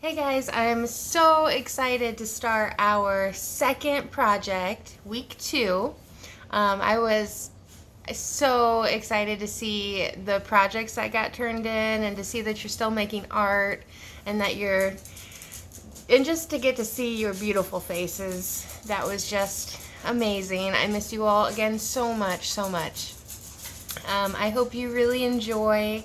Hey guys, I'm so excited to start our second project, week 2. I was so excited to see the projects that got turned in and to see that you're still making art and and just to get to see your beautiful faces. That was just amazing. I miss you all again so much, so much. I hope you really enjoy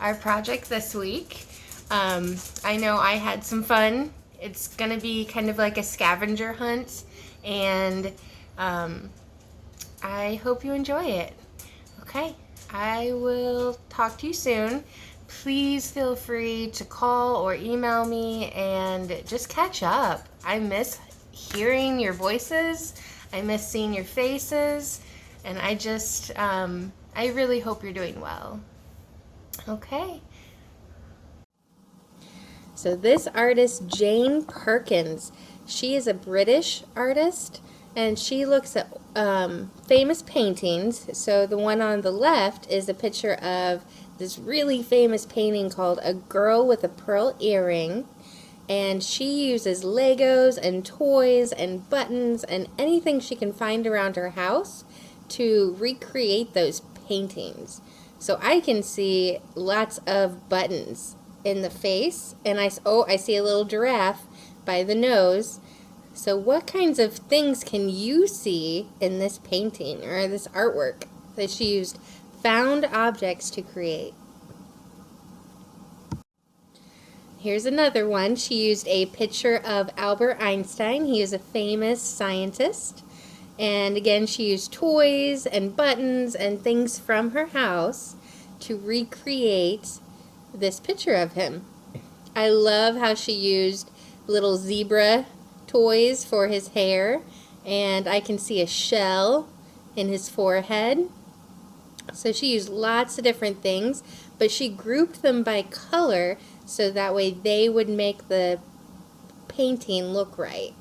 our project this week. I know I had some fun. It's going to be kind of like a scavenger hunt, and I hope you enjoy it. Okay, I will talk to you soon. Please feel free to call or email me and just catch up. I miss hearing your voices. I miss seeing your faces, and I really hope you're doing well. Okay. So this artist, Jane Perkins, she is a British artist, and she looks at famous paintings. So the one on the left is a picture of this really famous painting called A Girl with a Pearl Earring. And she uses Legos and toys and buttons and anything she can find around her house to recreate those paintings. So I can see lots of buttons in the face, and I see a little giraffe by the nose. So what kinds of things can you see in this painting or this artwork that she used found objects to create? Here's another one. She used a picture of Albert Einstein. He is a famous scientist. And again, she used toys and buttons and things from her house to recreate this picture of him. I love how she used little zebra toys for his hair, and I can see a shell in his forehead. So she used lots of different things, but she grouped them by color so that way they would make the painting look right.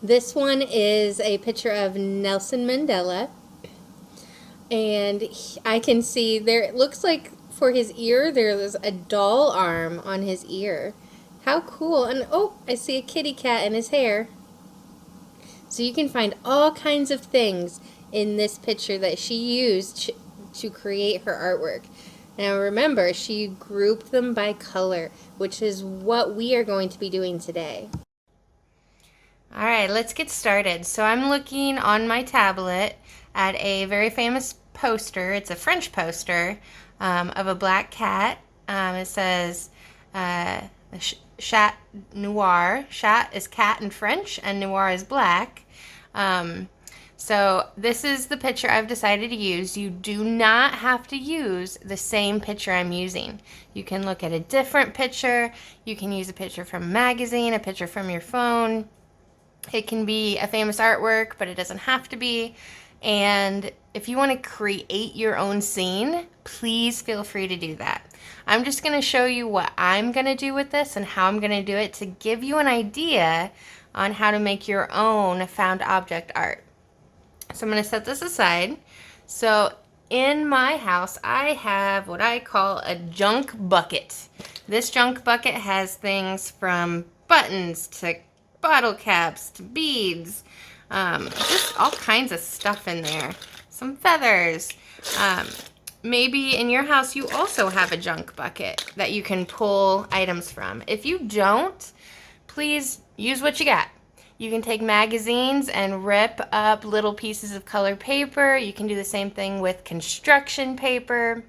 This one is a picture of Nelson Mandela, and I can see there, it looks like for his ear there's a doll arm on his ear. How cool. And oh, I see a kitty cat in his hair. So you can find all kinds of things in this picture that she used to create her artwork. Now remember, she grouped them by color, which is what we are going to be doing today. All right, let's get started. So I'm looking on my tablet at a very famous poster. It's a French poster of a black cat. It says Chat Noir. Chat is cat in French, and noir is black. So this is the picture I've decided to use. You do not have to use the same picture I'm using. You can look at a different picture. You can use a picture from a magazine, a picture from your phone. It can be a famous artwork, but it doesn't have to be. And if you want to create your own scene, please feel free to do that. I'm just going to show you what I'm going to do with this and how I'm going to do it to give you an idea on how to make your own found object art. So I'm going to set this aside. So in my house, I have what I call a junk bucket. This junk bucket has things from buttons to bottle caps to beads, just all kinds of stuff in there. Some feathers. Maybe in your house you also have a junk bucket that you can pull items from. If you don't, please use what you got. You can take magazines and rip up little pieces of colored paper. You can do the same thing with construction paper.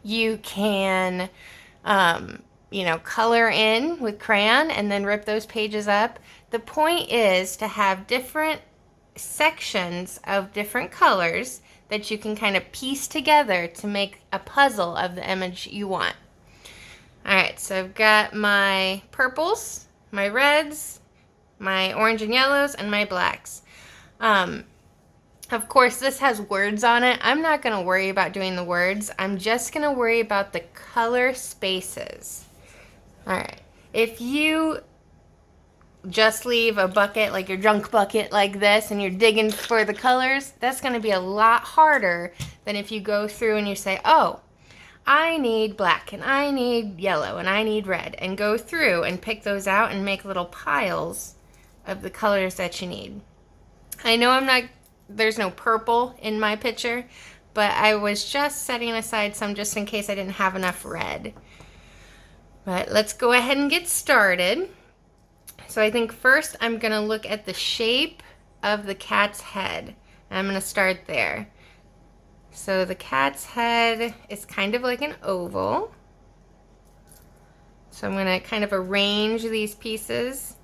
You can color in with crayon and then rip those pages up. The point is to have different sections of different colors that you can kind of piece together to make a puzzle of the image you want. Alright, so I've got my purples, my reds, my orange and yellows, and my blacks. Of course, this has words on it. I'm not going to worry about doing the words. I'm just going to worry about the color spaces. Alright, if you just leave a bucket, like your junk bucket like this, and you're digging for the colors, that's going to be a lot harder than if you go through and you say, oh, I need black and I need yellow and I need red, and go through and pick those out and make little piles of the colors that you need. I know there's no purple in my picture, but I was just setting aside some just in case I didn't have enough red. But let's go ahead and get started. So I think first I'm gonna look at the shape of the cat's head. I'm gonna start there. So the cat's head is kind of like an oval. So I'm gonna kind of arrange these pieces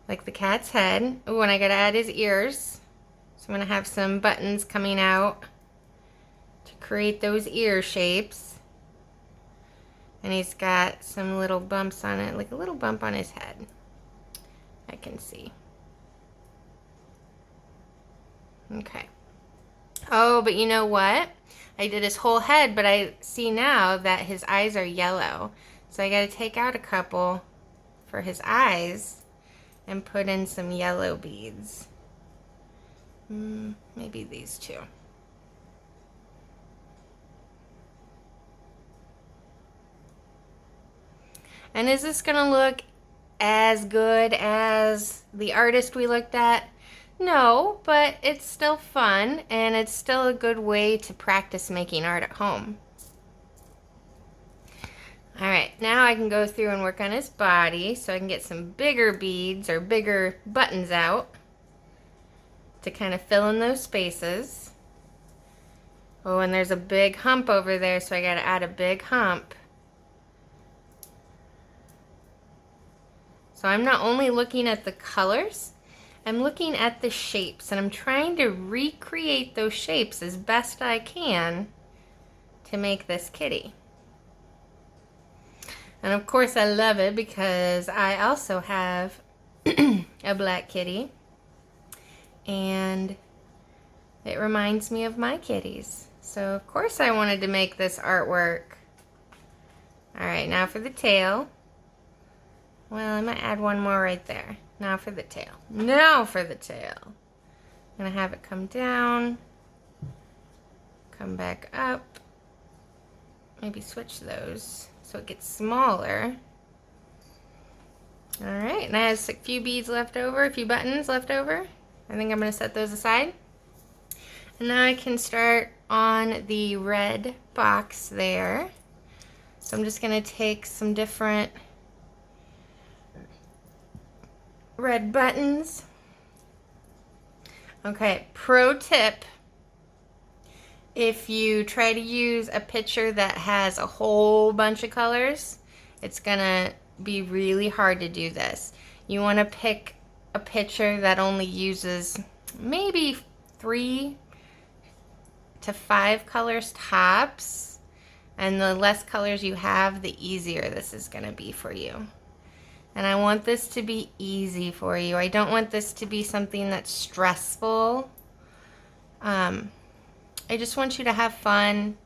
like the cat's head. Oh, and I gotta add his ears. So I'm gonna have some buttons coming out to create those ear shapes. And he's got some little bumps on it, like a little bump on his head. I can see. Okay. Oh, but you know what? I did his whole head, but I see now that his eyes are yellow. So I gotta take out a couple for his eyes and put in some yellow beads. Maybe these two. And is this gonna look as good as the artist we looked at? No, but it's still fun, and it's still a good way to practice making art at home. All right, now I can go through and work on his body so I can get some bigger beads or bigger buttons out to kind of fill in those spaces. Oh, and there's a big hump over there, so I gotta add a big hump. So I'm not only looking at the colors, I'm looking at the shapes, and I'm trying to recreate those shapes as best I can to make this kitty. And of course I love it because I also have a black kitty, and it reminds me of my kitties. So of course I wanted to make this artwork. All right, now for the tail. Well, I might add one more right there. Now for the tail. Now for the tail. I'm gonna have it come down, come back up, maybe switch those so it gets smaller. All right, and I have a few beads left over, a few buttons left over. I think I'm gonna set those aside. And now I can start on the red box there. So I'm just gonna take some different red buttons. Okay, pro tip, if you try to use a picture that has a whole bunch of colors, it's gonna be really hard to do this. You want to pick a picture that only uses maybe 3 to 5 colors tops, and the less colors you have, the easier this is gonna be for you. And I want this to be easy for you. I don't want this to be something that's stressful. I just want you to have fun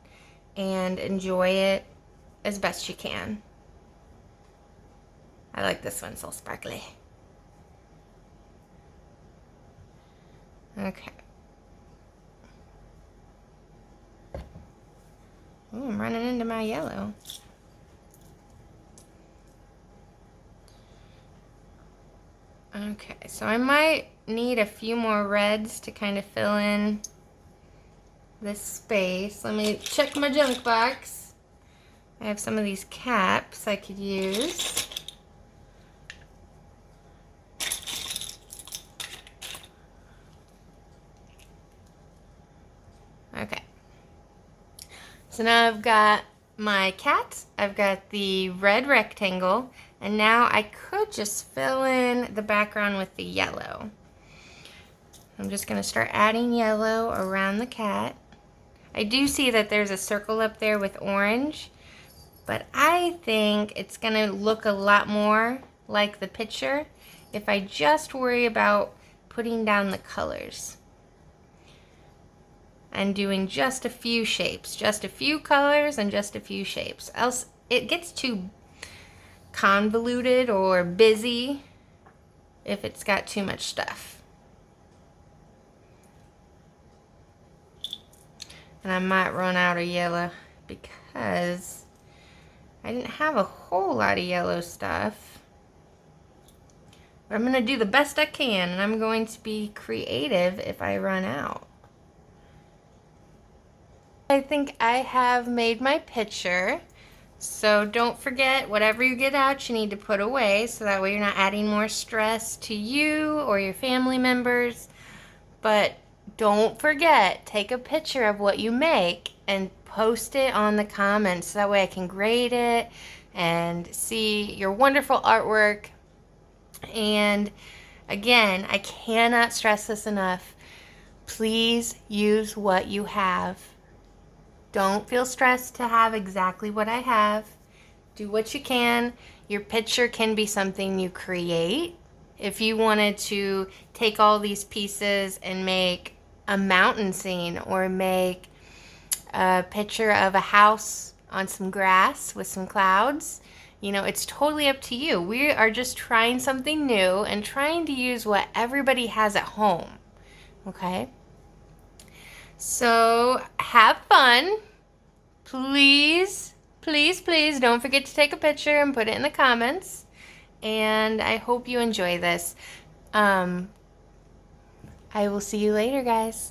and enjoy it as best you can. I like this one, so sparkly. Okay. Ooh, I'm running into my yellow. Okay, so I might need a few more reds to kind of fill in this space. Let me check my junk box. I have some of these caps I could use. Okay. So now I've got my cat, I've got the red rectangle, and now I could just fill in the background with the yellow. I'm just going to start adding yellow around the cat. I do see that there's a circle up there with orange, but I think it's going to look a lot more like the picture if I just worry about putting down the colors and doing just a few shapes, just a few colors and just a few shapes. Else it gets too convoluted or busy if it's got too much stuff. And I might run out of yellow because because I didn't have a whole lot of yellow stuff. But I'm going to do the best I can, and I'm going to be creative if I run out. I think I have made my picture. So don't forget, whatever you get out, you need to put away, so that way you're not adding more stress to you or your family members. But don't forget, take a picture of what you make and post it on the comments, so that way I can grade it and see your wonderful artwork. And again, I cannot stress this enough. Please use what you have. Don't feel stressed to have exactly what I have. Do what you can. Your picture can be something you create. If you wanted to take all these pieces and make a mountain scene, or make a picture of a house on some grass with some clouds, you know, it's totally up to you. We are just trying something new and trying to use what everybody has at home. Okay? So have fun. Please, please, please don't forget to take a picture and put it in the comments. And I hope you enjoy this. I will see you later, guys.